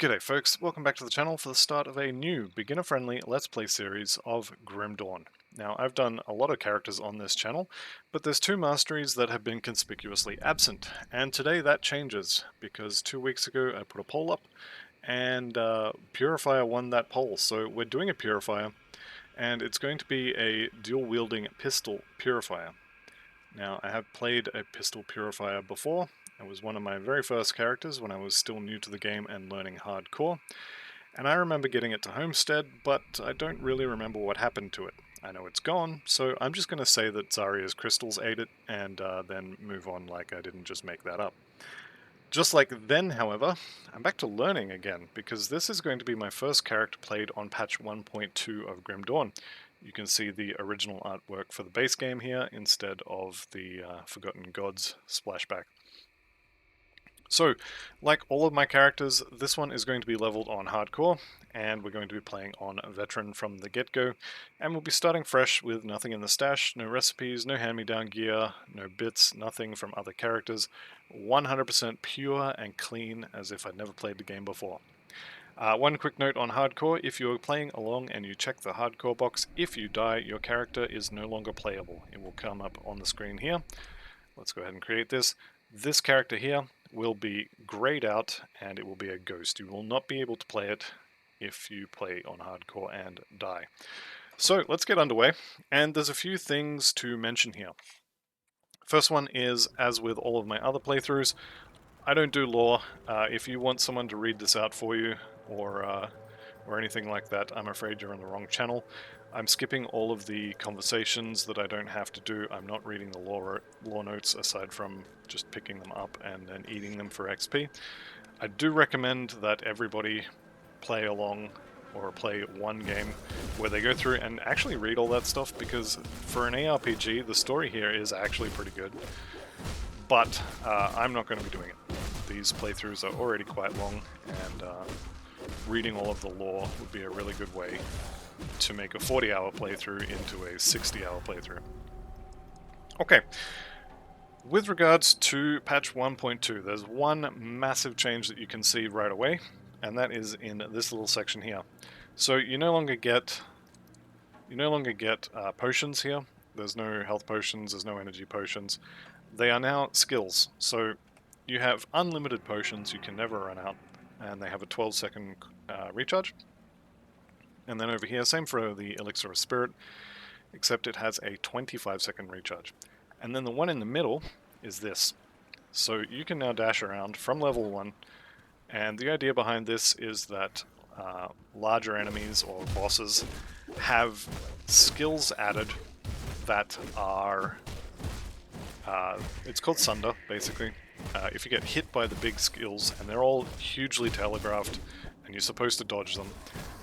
G'day folks, welcome back to the channel for the start of a new beginner-friendly Let's Play series of Grim Dawn. Now, I've done a lot of characters on this channel, but there's two masteries that have been conspicuously absent, and today that changes, because 2 weeks ago I put a poll up, and Purifier won that poll, so we're doing a Purifier, and it's going to be a dual-wielding pistol Purifier. Now, I have played a pistol Purifier before. It was one of my very first characters when I was still new to the game and learning hardcore, and I remember getting it to Homestead, but I don't really remember what happened to it. I know it's gone, so I'm just going to say that Zarya's crystals ate it, and then move on like I didn't just make that up. Just like then, however, I'm back to learning again, because this is going to be my first character played on patch 1.2 of Grim Dawn. You can see the original artwork for the base game here, instead of the Forgotten Gods splashback. So, like all of my characters, this one is going to be leveled on hardcore, and we're going to be playing on veteran from the get-go, and we'll be starting fresh with nothing in the stash, no recipes, no hand-me-down gear, no bits, nothing from other characters, 100% pure and clean as if I'd never played the game before. One quick note on hardcore: if you're playing along and you check the hardcore box, if you die, your character is no longer playable. It will come up on the screen here. Let's go ahead and create this. This character here will be grayed out, and it will be a ghost. You will not be able to play it if you play on hardcore and die. So let's get underway, and there's a few things to mention here. First one is, as with all of my other playthroughs, I don't do lore. If you want someone to read this out for you, or anything like that, I'm afraid you're on the wrong channel. I'm skipping all of the conversations that I don't have to do. I'm not reading the lore notes, aside from just picking them up and then eating them for XP. I do recommend that everybody play along, or play one game where they go through and actually read all that stuff, because for an ARPG, the story here is actually pretty good. But I'm not going to be doing it. These playthroughs are already quite long, and reading all of the lore would be a really good way to make a 40-hour playthrough into a 60-hour playthrough. Okay, with regards to patch 1.2, there's one massive change that you can see right away, and that is in this little section here. So you no longer get potions here. There's no health potions, there's no energy potions. They are now skills. So you have unlimited potions, you can never run out, and they have a 12-second recharge. And then over here, same for the Elixir of Spirit, except it has a 25-second recharge. And then the one in the middle is this. So you can now dash around from level 1, and the idea behind this is that larger enemies or bosses have skills added that are... it's called Sunder, basically. If you get hit by the big skills, and they're all hugely telegraphed, and you're supposed to dodge them,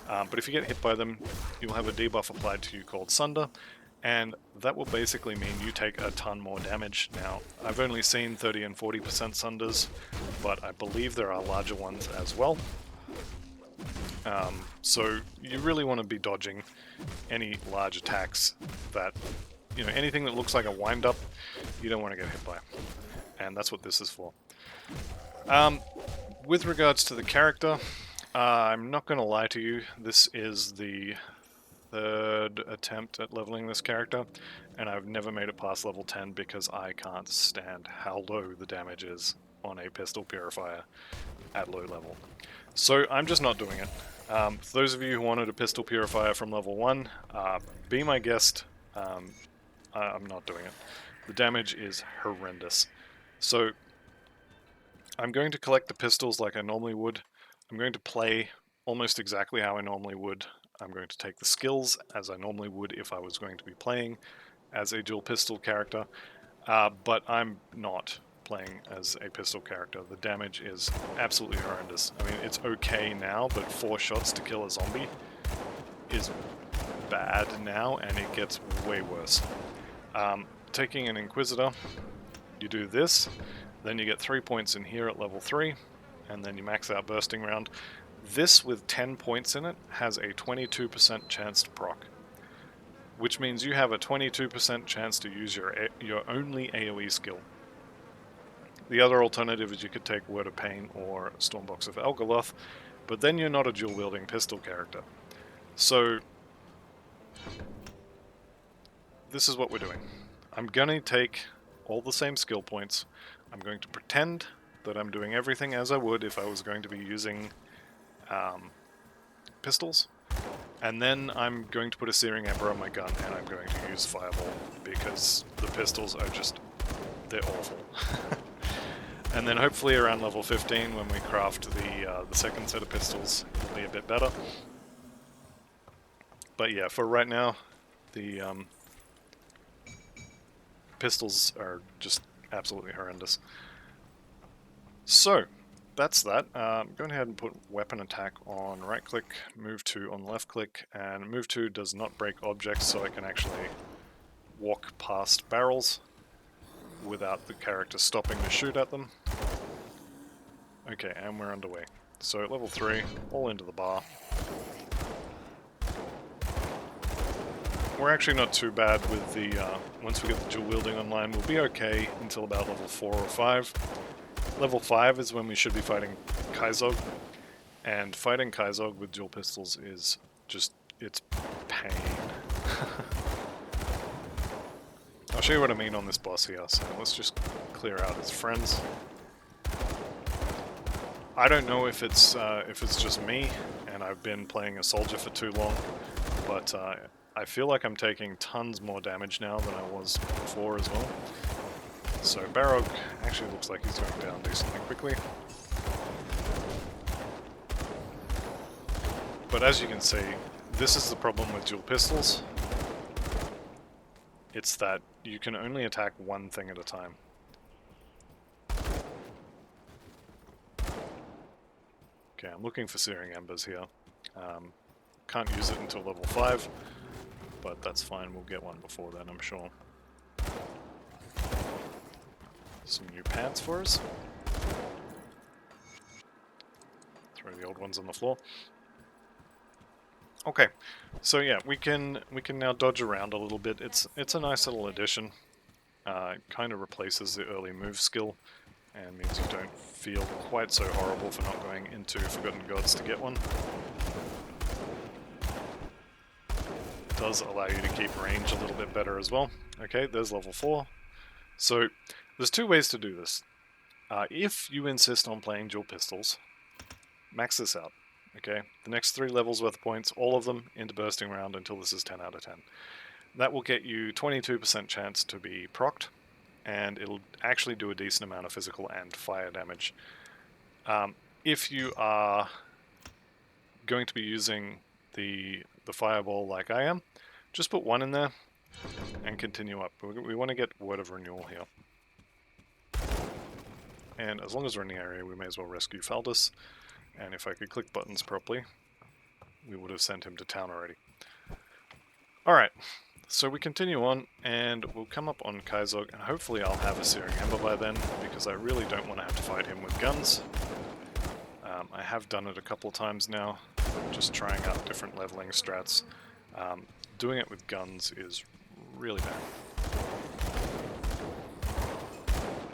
but if you get hit by them, you'll have a debuff applied to you called Sunder, and that will basically mean you take a ton more damage. Now, I've only seen 30 and 40% Sunders, but I believe there are larger ones as well. So you really want to be dodging any large attacks that, anything that looks like a wind-up, you don't want to get hit by. And that's what this is for. With regards to the character, I'm not going to lie to you, this is the third attempt at leveling this character, and I've never made it past level 10 because I can't stand how low the damage is on a pistol purifier at low level. So I'm just not doing it. For those of you who wanted a pistol purifier from level 1, be my guest. I'm not doing it. The damage is horrendous. So I'm going to collect the pistols like I normally would. I'm going to play almost exactly how I normally would. I'm going to take the skills as I normally would if I was going to be playing as a dual pistol character, but I'm not playing as a pistol character. The damage is absolutely horrendous. I mean, it's okay now, but 4 shots to kill a zombie is bad now, and it gets way worse. Taking an Inquisitor, you do this, then you get 3 points in here at level 3, and then you max out Bursting Round. This, with 10 points in it, has a 22% chance to proc, which means you have a 22% chance to use your only AoE skill. The other alternative is you could take Word of Pain or Stormbox of Elgaloth, but then you're not a dual-wielding pistol character. So this is what we're doing. I'm going to take all the same skill points. I'm going to pretend that I'm doing everything as I would if I was going to be using pistols. And then I'm going to put a Searing Ember on my gun, and I'm going to use Fireball, because the pistols are just... they're awful. And then hopefully around level 15, when we craft the second set of pistols, it'll be a bit better. But yeah, for right now, the pistols are just absolutely horrendous. So, that's that. Go ahead and put weapon attack on right click, move 2 on left click, and move 2 does not break objects, so I can actually walk past barrels without the character stopping to shoot at them. Okay, and we're underway. So level 3, all into the bar. We're actually not too bad with the, once we get the dual wielding online, we'll be okay until about level 4 or 5. Level 5 is when we should be fighting Kaizog, and fighting Kaizog with dual pistols is just, it's pain. I'll show you what I mean on this boss here, so let's just clear out his friends. I don't know if it's just me, and I've been playing a soldier for too long, but I feel like I'm taking tons more damage now than I was before as well. So Barog actually looks like he's going down decently quickly. But as you can see, this is the problem with dual pistols. It's that you can only attack one thing at a time. Okay, I'm looking for Searing Embers here. Can't use it until level 5, but that's fine, we'll get one before then, I'm sure. Some new pants for us. Throw the old ones on the floor. Okay, so yeah, we can now dodge around a little bit. It's a nice little addition. It kind of replaces the early move skill, and means you don't feel quite so horrible for not going into Forgotten Gods to get one. It does allow you to keep range a little bit better as well. Okay, there's level 4. So there's 2 ways to do this. If you insist on playing dual pistols, max this out. Okay, the next 3 levels worth of points, all of them into bursting round until this is 10 out of 10. That will get you 22% chance to be procced, and it'll actually do a decent amount of physical and fire damage. If you are going to be using the fireball like I am, just put 1 in there and continue up. We want to get Word of Renewal here. And as long as we're in the area, we may as well rescue Faldus. And if I could click buttons properly, we would have sent him to town already. Alright, so we continue on, and we'll come up on Kaizog, and hopefully I'll have a Searing Ember by then, because I really don't want to have to fight him with guns. I have done it a couple of times now, just trying out different leveling strats. Doing it with guns is really bad.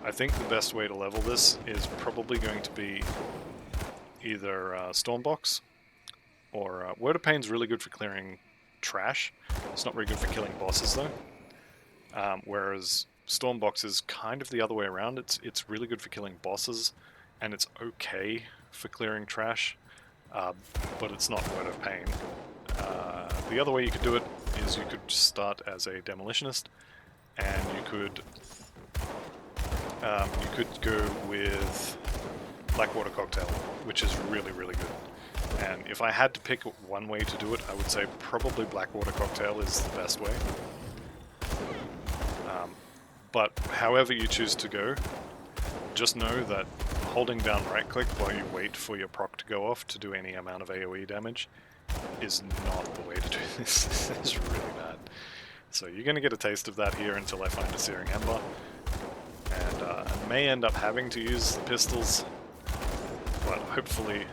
I think the best way to level this is probably going to be either Stormbox, or Word of Pain's really good for clearing trash. It's not very good for killing bosses though. Whereas Stormbox is kind of the other way around. It's really good for killing bosses, and it's okay for clearing trash, but it's not Word of Pain. The other way you could do it is you could start as a demolitionist, and you could go with Blackwater Cocktail, which is really, really good. And if I had to pick one way to do it, I would say probably Blackwater Cocktail is the best way. But however you choose to go, just know that holding down right click while you wait for your proc to go off to do any amount of AoE damage is not the way to do this. This is really bad. So you're going to get a taste of that here until I find a Searing Ember. And I may end up having to use the pistols, but hopefully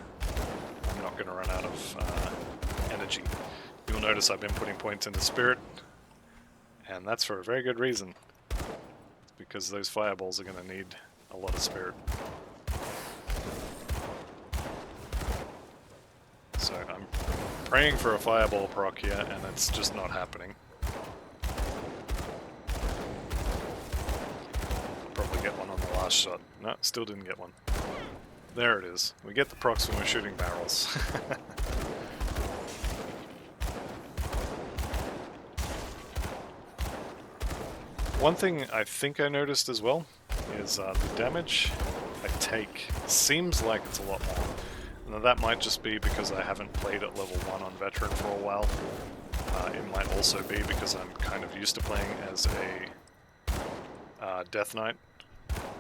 I'm not going to run out of energy. You'll notice I've been putting points into Spirit, and that's for a very good reason, because those fireballs are going to need a lot of Spirit. praying for a fireball proc here, and it's just not happening. Probably get one on the last shot. No, still didn't get one. There it is. We get the procs when we're shooting barrels. One thing I think I noticed as well is the damage I take seems like it's a lot more. Now that might just be because I haven't played at level 1 on Veteran for a while. It might also be because I'm kind of used to playing as a Death Knight,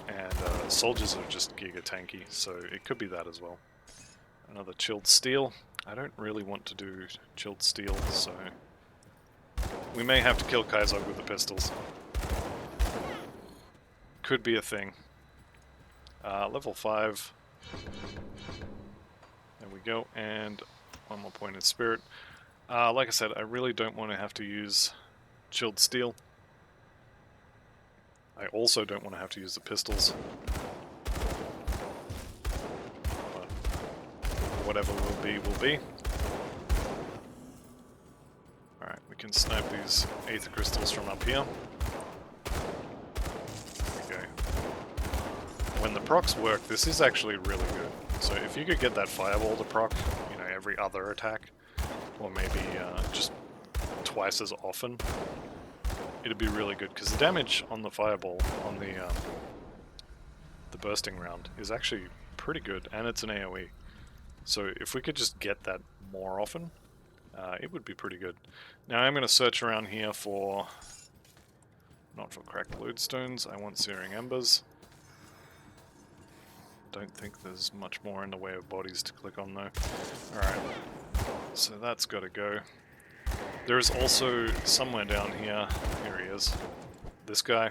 and soldiers are just giga tanky, so it could be that as well. Another chilled steel. I don't really want to do chilled steel, so we may have to kill Kaizog with the pistols. Could be a thing. Level 5. There we go, and one more point in spirit. Like I said, I really don't want to have to use chilled steel. I also don't want to have to use the pistols. But whatever will be, will be. Alright, we can snipe these Aether Crystals from up here. When the procs work, this is actually really good. So if you could get that fireball to proc, you know, every other attack, or maybe just twice as often, it'd be really good. Because the damage on the fireball, on the bursting round, is actually pretty good, and it's an AoE. So if we could just get that more often, it would be pretty good. Now I'm going to search around here for, not for cracked lodestones, I want Searing Embers. Don't think there's much more in the way of bodies to click on though. Alright, so that's got to go. There is also somewhere down here, here he is, this guy.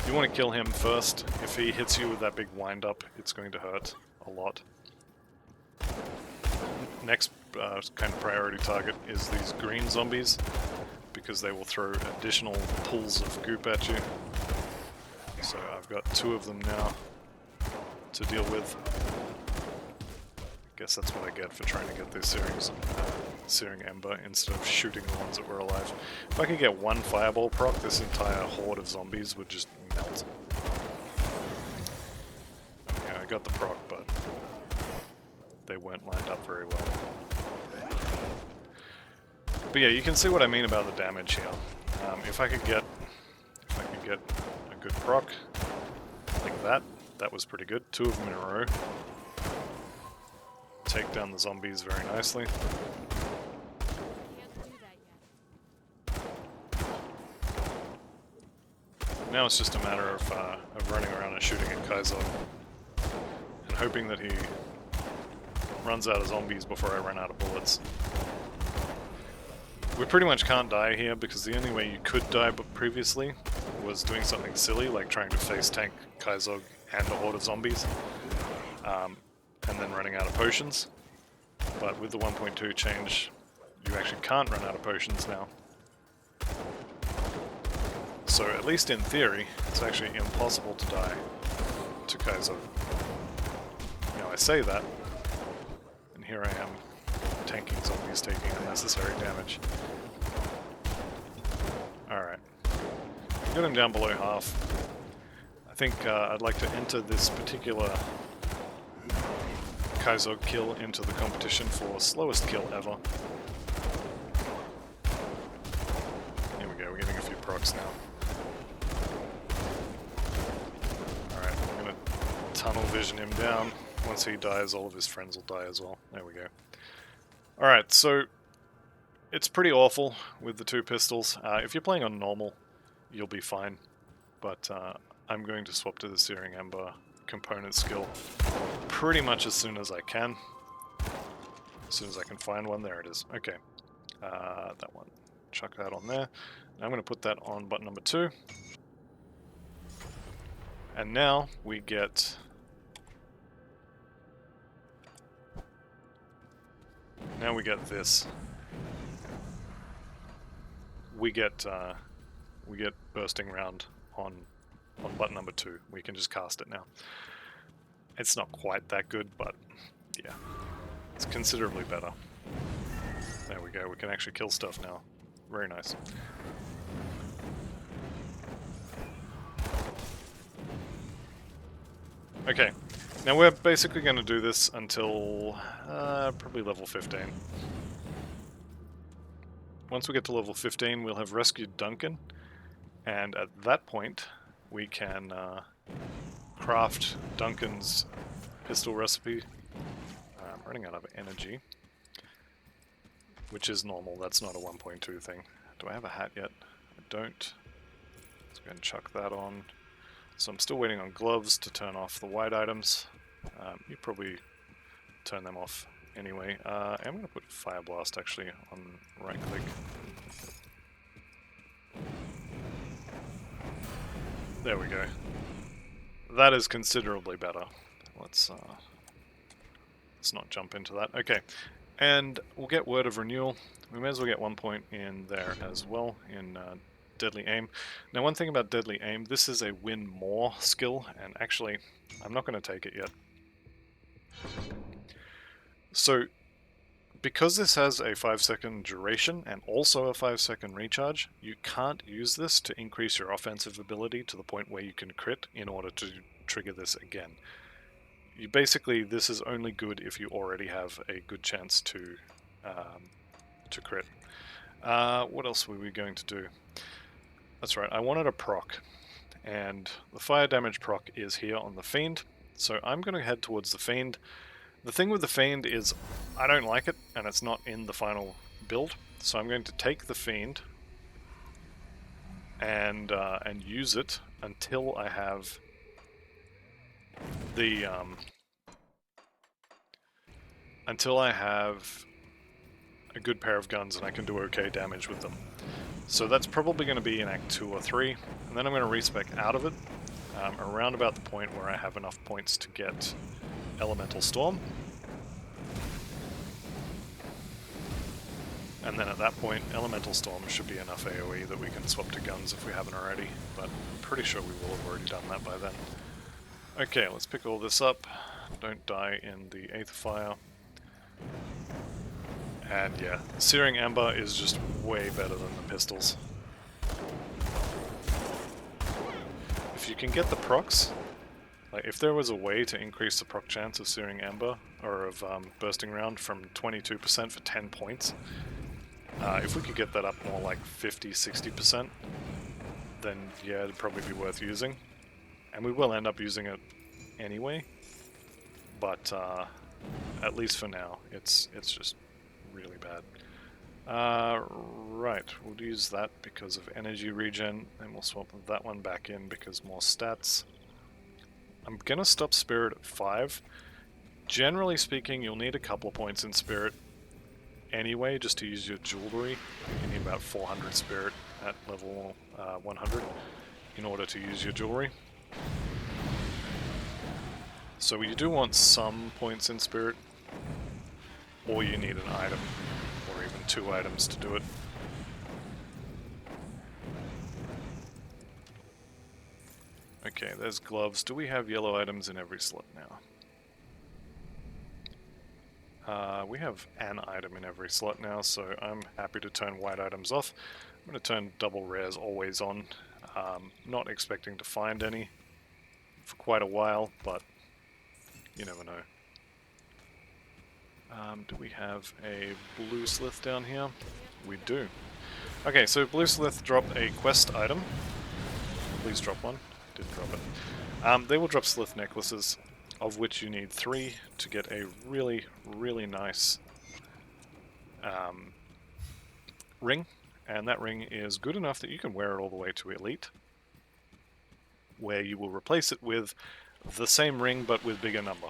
You want to kill him first. If he hits you with that big wind up, it's going to hurt a lot. Next kind of priority target is these green zombies, because they will throw additional pools of goop at you. So I've got 2 of them now to deal with. I guess that's what I get for trying to get this Searing Ember instead of shooting the ones that were alive. If I could get 1 fireball proc, this entire horde of zombies would just melt. Yeah, I got the proc, but they weren't lined up very well. But yeah, you can see what I mean about the damage here. If I could get a good proc like that, that was pretty good. 2 of them in a row. Take down the zombies very nicely. Now it's just a matter of running around and shooting at Kaizog, and hoping that he runs out of zombies before I run out of bullets. We pretty much can't die here, because the only way you could die previously was doing something silly, like trying to face tank Kaizog and a horde of zombies, and then running out of potions. But with the 1.2 change, you actually can't run out of potions now. So at least in theory, it's actually impossible to die to Kaizog. Now I say that, and here I am tanking zombies taking unnecessary damage. Alright. Got him down below half. I think I'd like to enter this particular Kaizog kill into the competition for slowest kill ever. Here we go, we're getting a few procs now. Alright, I'm gonna tunnel vision him down. Once he dies, all of his friends will die as well. There we go. Alright, so it's pretty awful with the 2 pistols. If you're playing on normal, you'll be fine. But I'm going to swap to the Searing Ember component skill pretty much as soon as I can. As soon as I can find one. There it is. Okay. That one. Chuck that on there. Now I'm going to put that on button number 2. And now we get... Now we get this. We get bursting round on button number 2. We can just cast it now. It's not quite that good, but yeah, it's considerably better. There we go, we can actually kill stuff now. Very nice. Okay, now we're basically going to do this until probably level 15. Once we get to level 15, we'll have rescued Duncan, and at that point, we can craft Duncan's pistol recipe. I'm running out of energy, which is normal. That's not a 1.2 thing. Do I have a hat yet? I don't. Let's go ahead and chuck that on. So I'm still waiting on gloves to turn off the white items. You probably turn them off anyway. I'm going to put Fire Blast actually on right click. There we go. That is considerably better. Let's not jump into that. Okay, and we'll get Word of Renewal. We may as well get 1 point in there as well, in Deadly Aim. Now, one thing about Deadly Aim, this is a win more skill, and actually, I'm not going to take it yet. So, because this has a 5-second duration and also a 5-second recharge, you can't use this to increase your offensive ability to the point where you can crit in order to trigger this again. You basically, this is only good if you already have a good chance to crit. What else were we going to do? That's right, I wanted a proc, and the fire damage proc is here on the Fiend, so I'm going to head towards the Fiend. The thing with the Fiend is I don't like it, and it's not in the final build, so I'm going to take the Fiend and use it until I have the a good pair of guns and I can do okay damage with them. So that's probably going to be in Act 2 or 3, and then I'm going to respec out of it around about the point where I have enough points to get Elemental Storm. And then at that point, Elemental Storm should be enough AoE that we can swap to guns if we haven't already, but I'm pretty sure we will have already done that by then. Okay, let's pick all this up. Don't die in the Aether Fire. And yeah, Searing Amber is just way better than the pistols. If you can get the procs, like if there was a way to increase the proc chance of Searing Amber, or of Bursting Round from 22% for 10 points, if we could get that up more like 50-60%, then yeah, it'd probably be worth using. And we will end up using it anyway, but at least for now, it's just really bad. Right, we'll use that because of energy regen, and we'll swap that one back in because more stats. I'm gonna stop Spirit at 5. Generally speaking, you'll need a couple of points in Spirit anyway, just to use your jewelry. You need about 400 Spirit at level 100 in order to use your jewelry. So you do want some points in Spirit, or you need an item, or even 2 items to do it. Okay, there's gloves. Do we have yellow items in every slot now? We have an item in every slot now, so I'm happy to turn white items off. I'm going to turn double rares always on. Not expecting to find any for quite a while, but you never know. Do we have a blue slith down here? We do. Okay, so blue slith dropped a quest item. Please drop one. Didn't drop it. They will drop slith necklaces, of which you need 3 to get a really, really nice ring. And that ring is good enough that you can wear it all the way to Elite, where you will replace it with the same ring but with bigger number.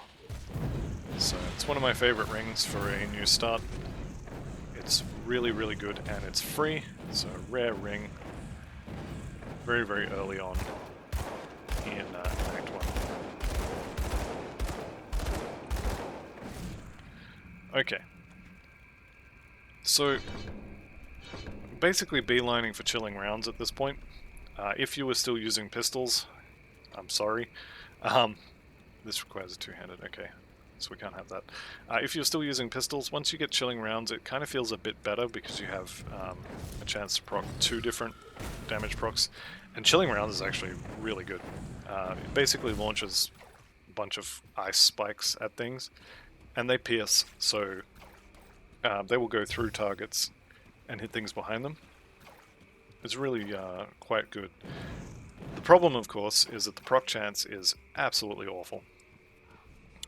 So it's one of my favorite rings for a new start. It's really, really good, and it's free. It's a rare ring very, very early on in Act 1. Okay. So basically beelining for chilling rounds at this point. If you were still using pistols, I'm sorry. This requires a two-handed, okay. so we can't have that. If you're still using pistols, once you get chilling rounds, it kind of feels a bit better because you have a chance to proc 2 different damage procs. And chilling rounds is actually really good. It basically launches a bunch of ice spikes at things, and they pierce, so they will go through targets and hit things behind them. It's really quite good. The problem, of course, is that the proc chance is absolutely awful.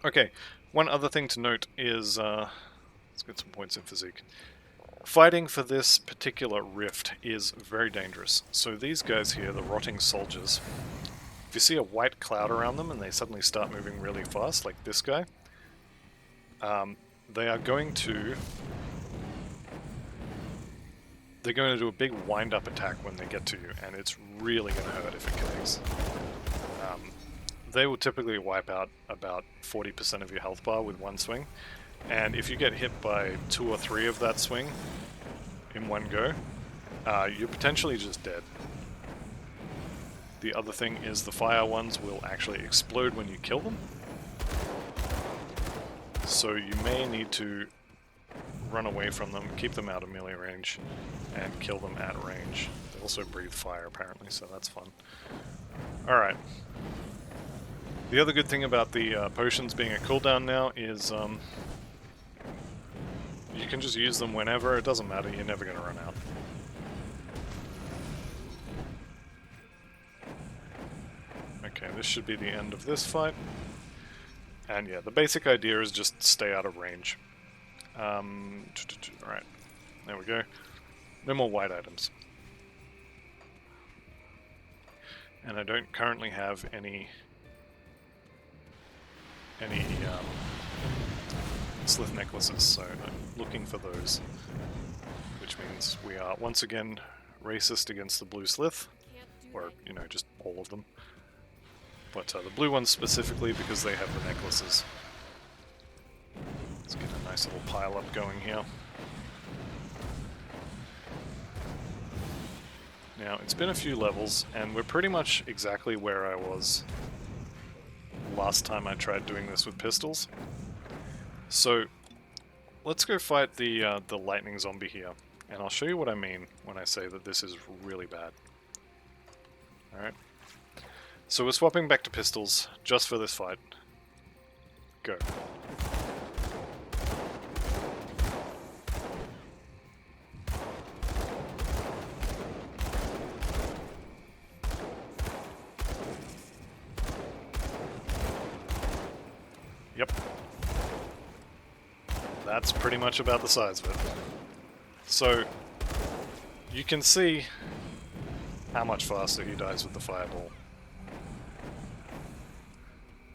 Okay, one other thing to note is, let's get some points in physique. Fighting for this particular rift is very dangerous. So these guys here, the rotting soldiers, if you see a white cloud around them and they suddenly start moving really fast, like this guy, they are going to... They're going to do a big wind-up attack when they get to you, and it's really going to hurt if it connects. They will typically wipe out about 40% of your health bar with one swing, and if you get hit by 2 or 3 of that swing in one go, you're potentially just dead. The other thing is the fire ones will actually explode when you kill them, so you may need to run away from them, keep them out of melee range, and kill them at range. They also breathe fire apparently, so that's fun. Alright. The other good thing about the potions being a cooldown now is you can just use them whenever, it doesn't matter, you're never going to run out. Okay, this should be the end of this fight. And yeah, the basic idea is just stay out of range. Alright, there we go. No more white items. And I don't currently have any slith necklaces, so I'm looking for those. Which means we are once again racist against the blue slith, or, you know, just all of them. But the blue ones specifically because they have the necklaces. Let's get a nice little pile up going here. Now, it's been a few levels, and we're pretty much exactly where I was last time I tried doing this with pistols. So, let's go fight the lightning zombie here, and I'll show you what I mean when I say that this is really bad. Alright. So we're swapping back to pistols, just for this fight. Go. Yep. That's pretty much about the size of it. So, you can see how much faster he dies with the fireball.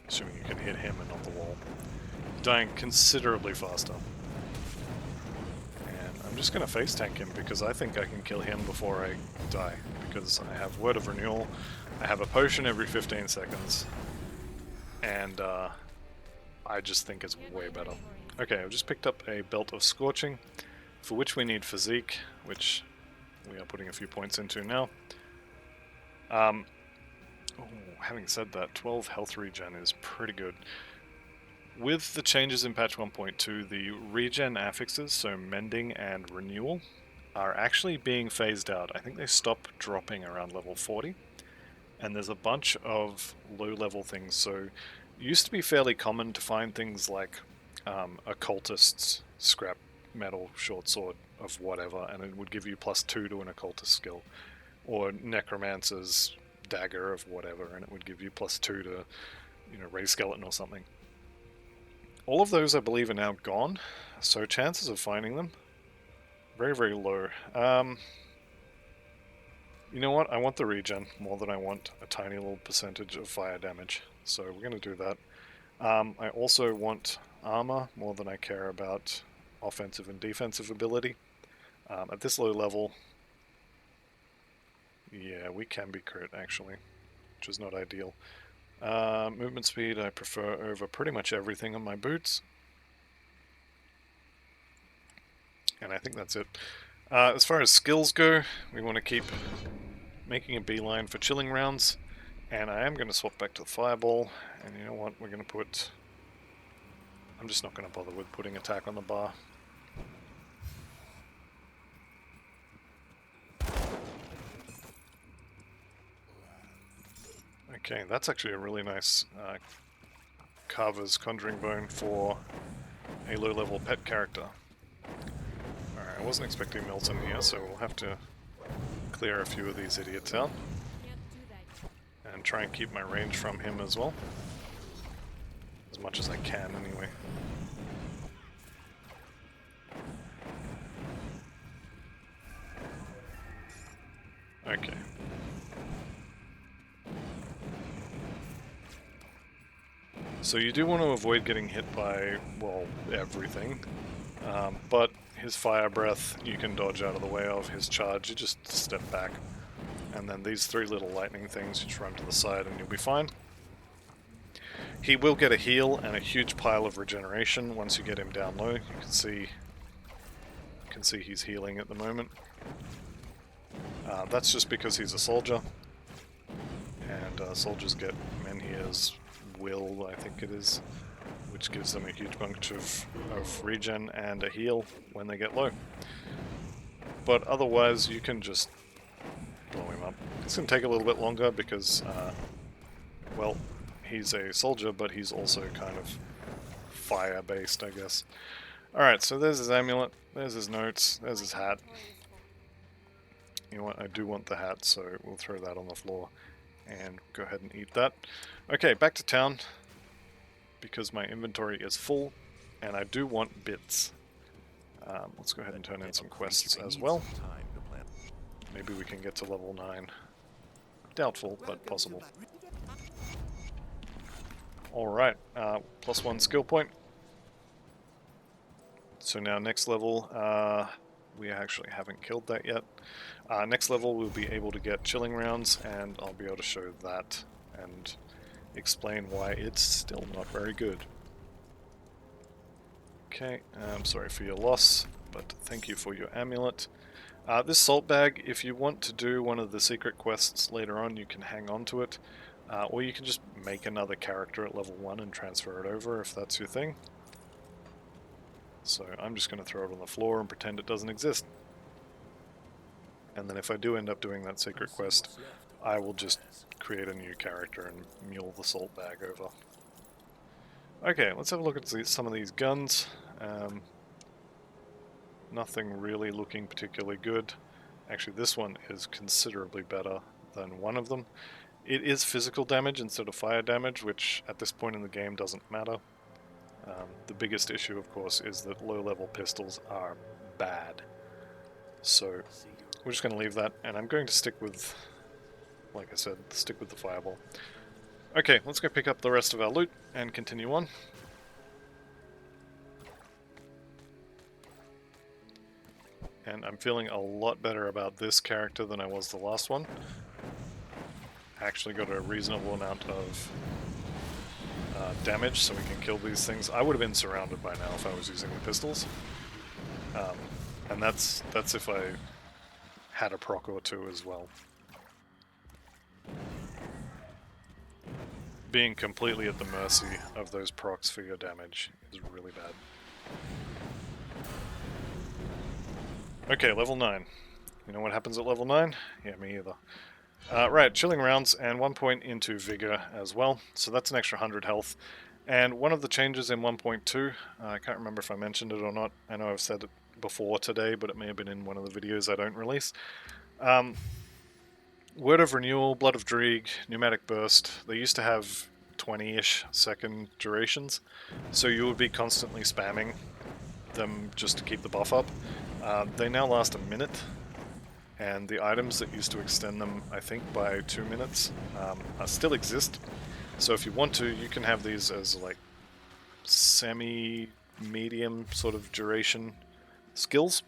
Assuming you can hit him and not the wall. Dying considerably faster. And I'm just going to face tank him because I think I can kill him before I die. Because I have Word of Renewal, I have a potion every 15 seconds, and I just think it's way better. Okay, I've just picked up a Belt of Scorching, for which we need Physique, which we are putting a few points into now. Having said that, 12 health regen is pretty good. With the changes in patch 1.2, the regen affixes, so Mending and Renewal, are actually being phased out. I think they stop dropping around level 40, and there's a bunch of low-level things. So it used to be fairly common to find things like Occultist's Scrap Metal Short Sword of whatever, and it would give you +2 to an Occultist skill, or Necromancer's Dagger of whatever, and it would give you +2 to, you know, Ray Skeleton or something. All of those, I believe, are now gone, so chances of finding them, very, very low. You know what? I want the regen more than I want a tiny little percentage of fire damage, so we're going to do that. I also want armor more than I care about offensive and defensive ability. At this low level, yeah, we can be crit, actually, which is not ideal. Movement speed I prefer over pretty much everything on my boots. And I think that's it. As far as skills go, we want to keep making a beeline for chilling rounds. And I am going to swap back to the fireball. And you know what? We're going to put I'm just not going to bother with putting attack on the bar. Okay, that's actually a really nice Carver's Conjuring Bone for a low-level pet character. Alright, I wasn't expecting Milton here, so we'll have to clear a few of these idiots out. And try and keep my range from him as well. As much as I can, anyway. Okay. So you do want to avoid getting hit by, well, everything. But his fire breath you can dodge out of the way of. His charge, you just step back. And then these three little lightning things, you just run to the side and you'll be fine. He will get a heal and a huge pile of regeneration once you get him down low. You can see he's healing at the moment. That's just because he's a soldier. And soldiers get Menhir's will, I think it is, which gives them a huge bunch of regen and a heal when they get low. But otherwise, you can just blow him up. It's going to take a little bit longer because, well, he's a soldier, but he's also kind of fire-based, I guess. Alright, so there's his amulet, there's his notes, there's his hat. You know what, I do want the hat, so we'll throw that on the floor and go ahead and eat that. Okay, back to town, because my inventory is full, and I do want bits. Let's go ahead and turn in some quests as well. Maybe we can get to level 9. Doubtful, but possible. Alright, +1 skill point. So now next level, we actually haven't killed that yet. Next level we'll be able to get chilling rounds, and I'll be able to show that and explain why it's still not very good. Okay, I'm sorry for your loss, but thank you for your amulet. This salt bag, if you want to do one of the secret quests later on, you can hang on to it. Or you can just make another character at level 1 and transfer it over if that's your thing. So I'm just going to throw it on the floor and pretend it doesn't exist. And then if I do end up doing that secret quest, I will just create a new character and mule the salt bag over. Okay, let's have a look at some of these guns. Nothing really looking particularly good. Actually, this one is considerably better than one of them. It is physical damage instead of fire damage, which at this point in the game doesn't matter. The biggest issue, of course, is that low-level pistols are bad. So we're just going to leave that, and I'm going to stick with, like I said, stick with the fireball. Okay, let's go pick up the rest of our loot and continue on. And I'm feeling a lot better about this character than I was the last one. Actually got a reasonable amount of damage, so we can kill these things. I would have been surrounded by now if I was using the pistols. And that's if I had a proc or two as well. Being completely at the mercy of those procs for your damage is really bad. Okay, level 9. You know what happens at level 9? Yeah, me either. Right, chilling rounds and 1 point into vigor as well, so that's an extra 100 health. And one of the changes in 1.2, I can't remember if I mentioned it or not, I know I've said it before today, but it may have been in one of the videos I don't release. Word of Renewal, Blood of Dreeg, Pneumatic Burst, they used to have 20-ish second durations, so you would be constantly spamming them just to keep the buff up. They now last a minute. And the items that used to extend them, I think, by 2 minutes, still exist. So if you want to, you can have these as like semi-medium sort of duration skills.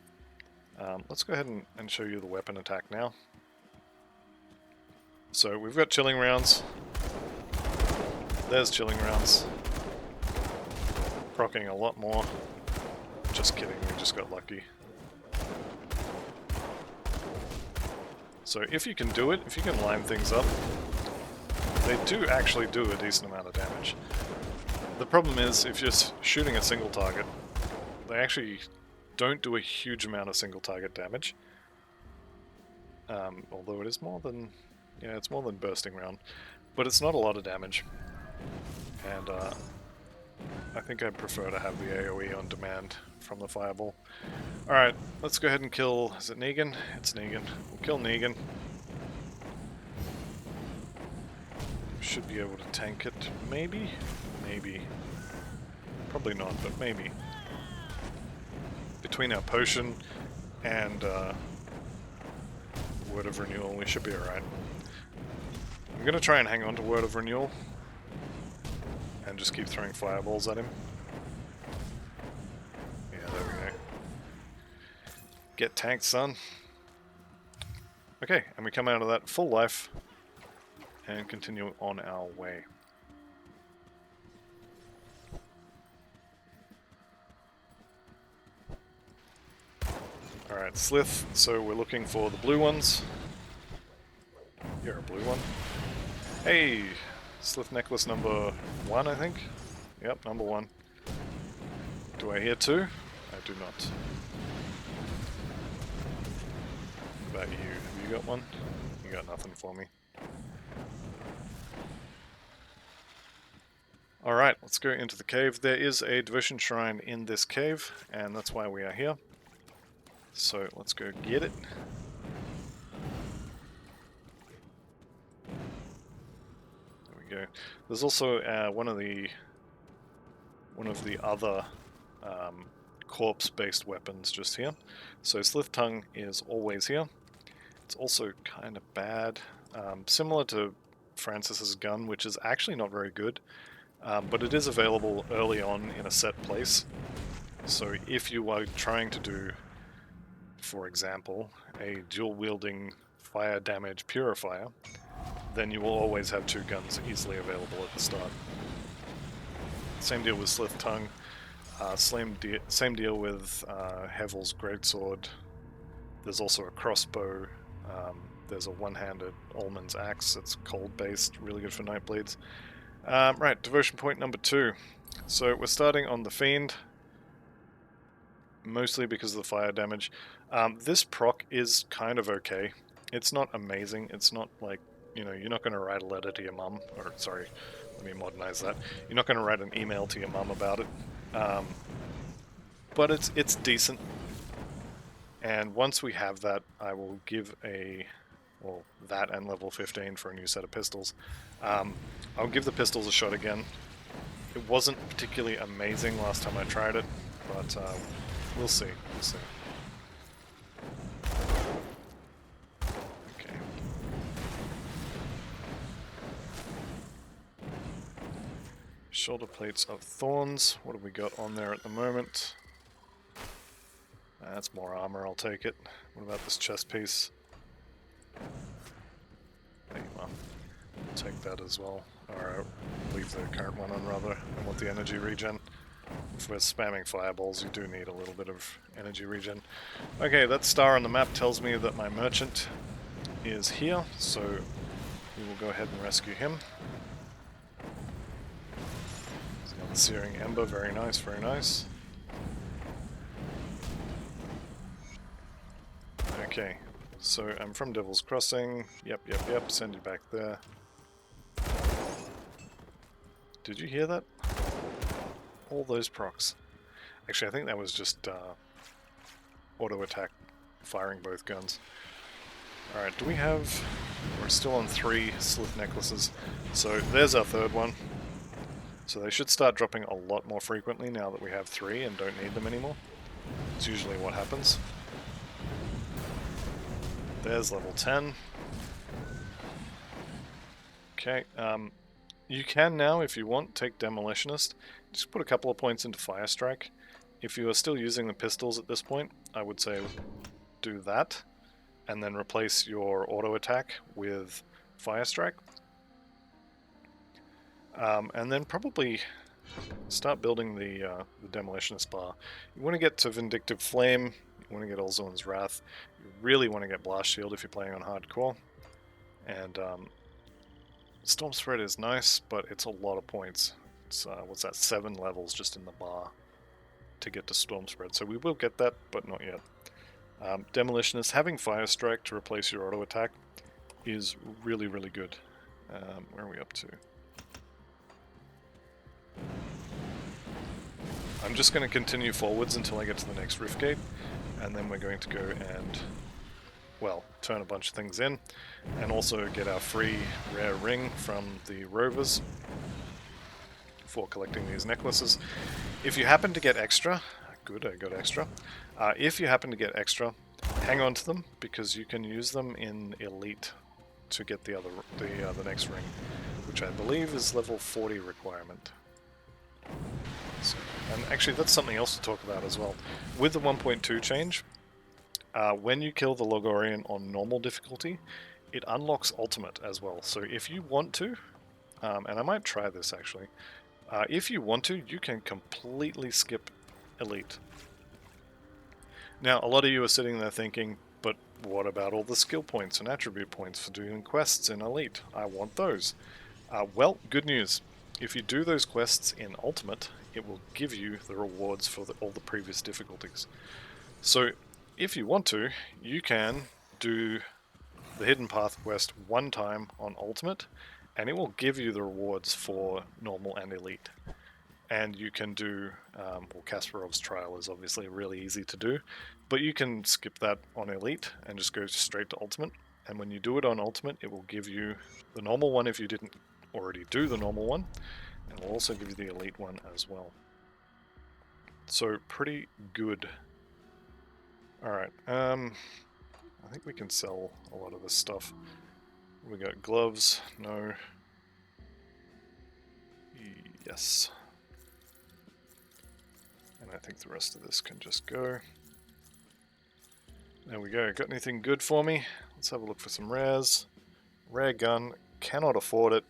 Let's go ahead and show you the weapon attack now. So we've got chilling rounds. There's chilling rounds. Proccing a lot more. Just kidding, we just got lucky. So if you can do it, if you can line things up, they do actually do a decent amount of damage. The problem is, if you're shooting a single target, they actually don't do a huge amount of single target damage. Although it is more than... yeah, it's more than bursting round. But it's not a lot of damage. And I think I'd prefer to have the AoE on demand from the fireball. Alright, let's go ahead and kill... is it Negan? It's Negan. We'll kill Negan. Should be able to tank it. Maybe? Maybe. Probably not, but maybe. Between our potion and Word of Renewal, we should be alright. I'm going to try and hang on to Word of Renewal and just keep throwing fireballs at him. Yeah, there we go. Get tanked, son. Okay, and we come out of that full life and continue on our way. Alright, Slith, so we're looking for the blue ones. You're a blue one. Hey! Slith necklace number 1, I think? Yep, number 1. Do I hear 2? I do not. What about you? Have you got one? You got nothing for me. Alright, let's go into the cave. There is a devotion shrine in this cave, and that's why we are here. So let's go get it. There we go. There's also one of the other corpse-based weapons just here. So Slith Tongue is always here. It's also kind of bad, similar to Francis's gun, which is actually not very good, but it is available early on in a set place. So if you are trying to do, for example, a dual-wielding fire damage Purifier, then you will always have 2 guns easily available at the start. Same deal with Slith Tongue, same deal with Hevel's Greatsword. There's also a crossbow, there's a one-handed Ullman's Axe that's cold-based, really good for Nightblades. Right, devotion point number 2. So we're starting on the Fiend, mostly because of the fire damage. This proc is kind of okay. It's not amazing. It's not like, you know, you're not going to write a letter to your mum, or sorry, let me modernize that. You're not going to write an email to your mum about it. But it's decent. And once we have that, I will give well, that and level 15 for a new set of pistols. I'll give the pistols a shot again. It wasn't particularly amazing last time I tried it, but we'll see. We'll see. Okay. Shoulder plates of thorns. What have we got on there at the moment? That's more armor, I'll take it. What about this chest piece? There you are. I'll take that as well. Or leave the current one on, rather. I want the energy regen. If we're spamming fireballs, you do need a little bit of energy regen. Okay, that star on the map tells me that my merchant is here, so we will go ahead and rescue him. He's got the Searing Ember, very nice, very nice. Okay, so I'm from Devil's Crossing. Yep, send you back there. Did you hear that? All those procs. Actually, I think that was just auto attack firing both guns. Alright, do we have... we're still on 3 Slith necklaces. So there's our 3rd one. So they should start dropping a lot more frequently now that we have 3 and don't need them anymore. It's usually what happens. There's level 10. Okay, you can now, if you want, take Demolitionist. Just put a couple of points into Fire Strike. If you are still using the pistols at this point, I would say do that, and then replace your auto attack with Fire Strike. And then probably start building the Demolitionist bar. You want to get to Vindictive Flame, you want to get Ulzoan's Wrath, you really want to get Blast Shield if you're playing on hardcore, and Storm Spread is nice, but it's a lot of points. It's, what's that, 7 levels just in the bar to get to Storm Spread. So we will get that, but not yet. Demolitionist, having Fire Strike to replace your auto attack is really, really good. Where are we up to? I'm just going to continue forwards until I get to the next Rift Gate, and then we're going to go and, well, turn a bunch of things in, and also get our free rare ring from the rovers for collecting these necklaces. If you happen to get extra, good, I got extra. If you happen to get extra, hang on to them, because you can use them in Elite to get the next ring, which I believe is level 40 requirement. So, and actually that's something else to talk about as well. With the 1.2 change, when you kill the Logorian on normal difficulty, it unlocks Ultimate as well. So if you want to, and I might try this actually, if you want to, you can completely skip Elite. Now, a lot of you are sitting there thinking, but what about all the skill points and attribute points for doing quests in Elite? I want those. Well, good news. If you do those quests in Ultimate, it will give you the rewards for all the previous difficulties. So, if you want to, you can do the Hidden Path quest one time on Ultimate, and it will give you the rewards for Normal and Elite. And you can do, well, Kasparov's Trial is obviously really easy to do, but you can skip that on Elite and just go straight to Ultimate. And when you do it on Ultimate, it will give you the normal one if you didn't already do the normal one, and will also give you the Elite one as well. So pretty good. Alright, I think we can sell a lot of this stuff. We got gloves, no. Yes. And I think the rest of this can just go. There we go. Got anything good for me? Let's have a look for some rares. Rare gun, cannot afford it.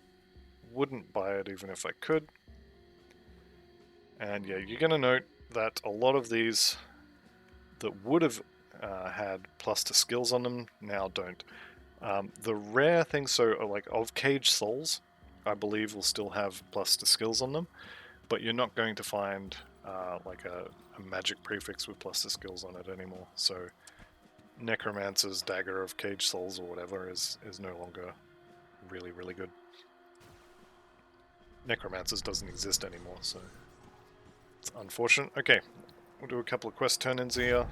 Wouldn't buy it even if I could. And yeah, you're going to note that a lot of these that would have had plus to skills on them now don't. The rare things, so like of Cage Souls, I believe will still have plus to skills on them, but you're not going to find like a magic prefix with plus to skills on it anymore. So Necromancer's Dagger of Cage Souls or whatever is no longer really, really good. Necromancer's doesn't exist anymore, so it's unfortunate. Okay, we'll do a couple of quest turn-ins here.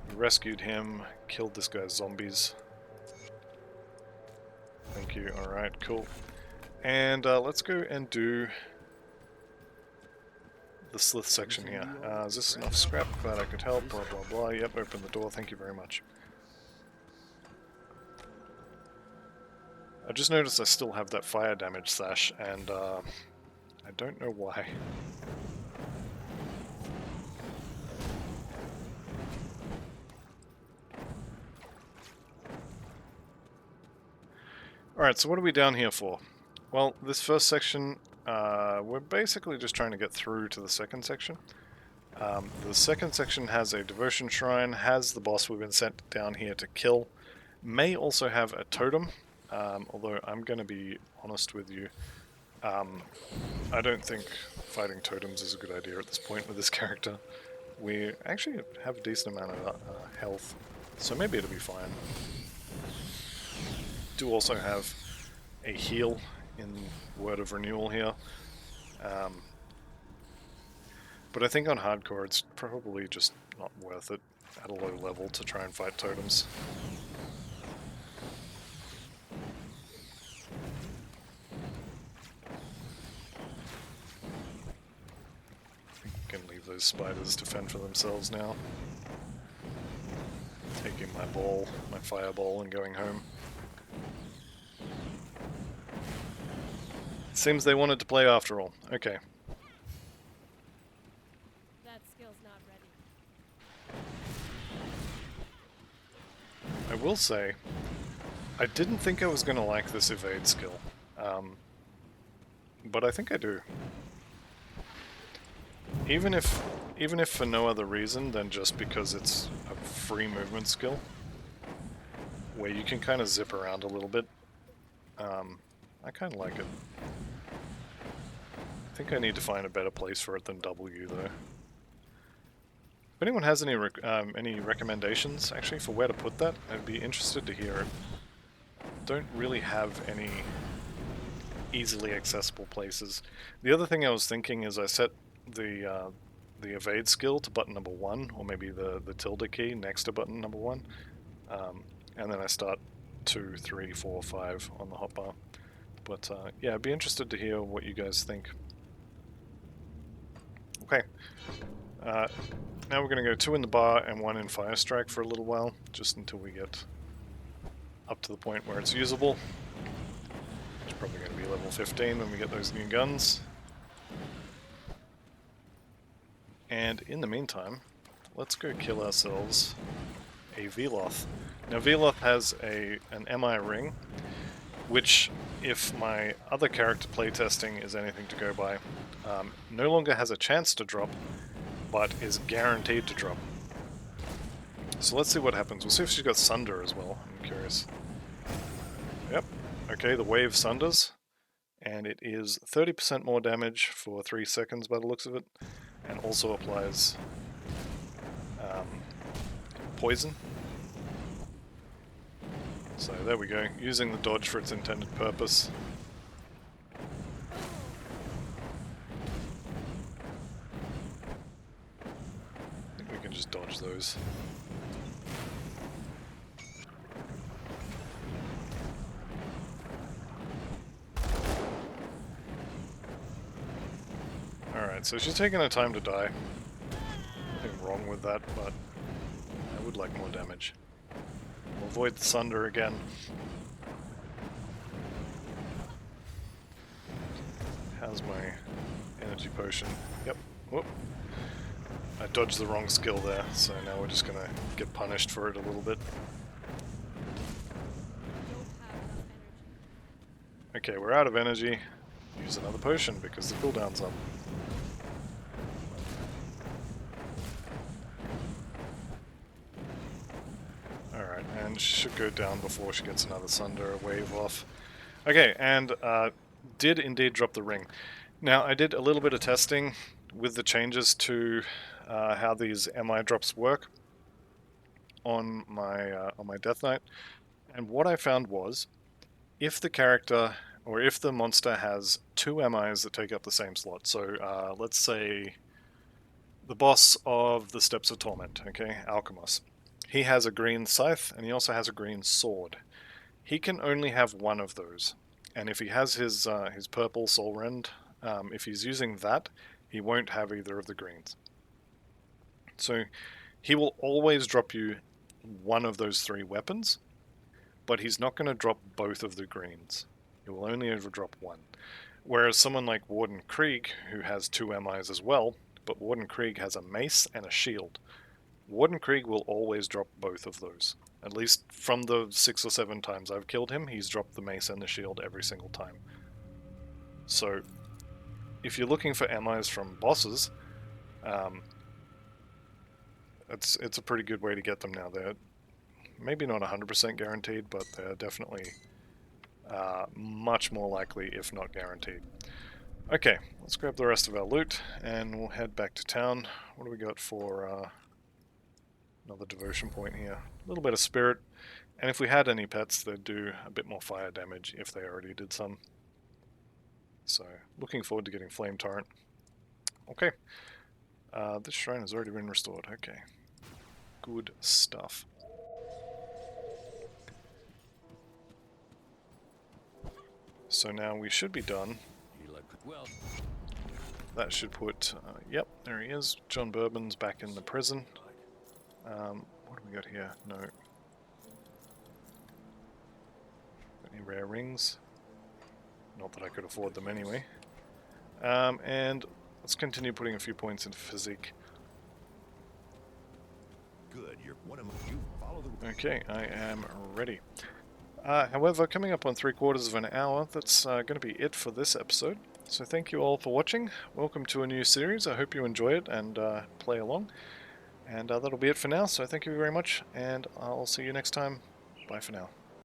We rescued him, killed this guy's zombies. Thank you, alright, cool. And let's go and do the Slith section here. Is this enough scrap? Glad I could help, blah blah blah. Yep, open the door, thank you very much. I just noticed I still have that fire damage sash, and I don't know why. Alright, so what are we down here for? Well, this first section, we're basically just trying to get through to the second section. The second section has a devotion shrine, has the boss we've been sent down here to kill, may also have a totem, although I'm going to be honest with you, I don't think fighting totems is a good idea at this point with this character. We actually have a decent amount of health, so maybe it'll be fine. Do also have a heal in Word of Renewal here. But I think on hardcore it's probably just not worth it at a low level to try and fight totems. I can leave those spiders to fend for themselves now. Taking my ball, my fireball, and going home. Seems they wanted to play after all. Okay. That skill's not ready. I will say, I didn't think I was going to like this evade skill. But I think I do. Even if for no other reason than just because it's a free movement skill, where you can kind of zip around a little bit, I kind of like it. I think I need to find a better place for it than W, though. If anyone has any recommendations, actually, for where to put that, I'd be interested to hear it. Don't really have any easily accessible places. The other thing I was thinking is I set the evade skill to button number 1, or maybe the tilde key next to button number 1, and then I start 2, 3, 4, 5 on the hotbar. But yeah, I'd be interested to hear what you guys think. Okay, now we're going to go 2 in the bar and 1 in fire strike for a little while, just until we get up to the point where it's usable. It's probably going to be level 15 when we get those new guns. And in the meantime, let's go kill ourselves a Viloth. Now Viloth has an MI ring, which, if my other character playtesting is anything to go by, no longer has a chance to drop, but is guaranteed to drop. So let's see what happens. We'll see if she's got Sunder as well. I'm curious. Yep. Okay, the wave sunders, and it is 30% more damage for 3 seconds by the looks of it, and also applies poison. So there we go, using the dodge for its intended purpose. I think we can just dodge those. Alright, so she's taking her time to die. Nothing wrong with that, but I would like more damage. We'll avoid the Sunder again. How's my energy potion? Yep. Whoop. I dodged the wrong skill there, so now we're just gonna get punished for it a little bit. Okay, we're out of energy. Use another potion because the cooldown's up. Alright, and she should go down before she gets another Sunder wave off. Okay, and did indeed drop the ring. Now, I did a little bit of testing with the changes to how these MI drops work on my Death Knight, and what I found was, if the character, or if the monster has 2 MIs that take up the same slot, so let's say the boss of the Steps of Torment, okay, Alchemos, he has a green scythe and he also has a green sword. He can only have one of those, and if he has his purple Soul Rend, if he's using that, he won't have either of the greens. So he will always drop you one of those 3 weapons, but he's not going to drop both of the greens. He will only ever drop one. Whereas someone like Warden Krieg, who has 2 MIs as well, but Warden Krieg has a mace and a shield. Warden Krieg will always drop both of those. At least from the 6 or 7 times I've killed him, he's dropped the mace and the shield every single time. So, if you're looking for MIs from bosses, it's a pretty good way to get them now. They're maybe not 100% guaranteed, but they're definitely much more likely, if not guaranteed. Okay, let's grab the rest of our loot, and we'll head back to town. What do we got for another devotion point here? A little bit of spirit, and if we had any pets, they'd do a bit more fire damage if they already did some. So, looking forward to getting Flame Torrent. Okay, this shrine has already been restored. Okay, good stuff. So now we should be done. That should put, yep, there he is. John Bourbon's back in the prison. What do we got here? No. Any rare rings? Not that I could afford them anyway. And let's continue putting a few points into physique. Good, you're one of you. Follow the. Okay, I am ready. However, coming up on 3/4 of an hour, that's going to be it for this episode. So thank you all for watching. Welcome to a new series. I hope you enjoy it and play along. And that'll be it for now. So thank you very much, and I'll see you next time. Bye for now.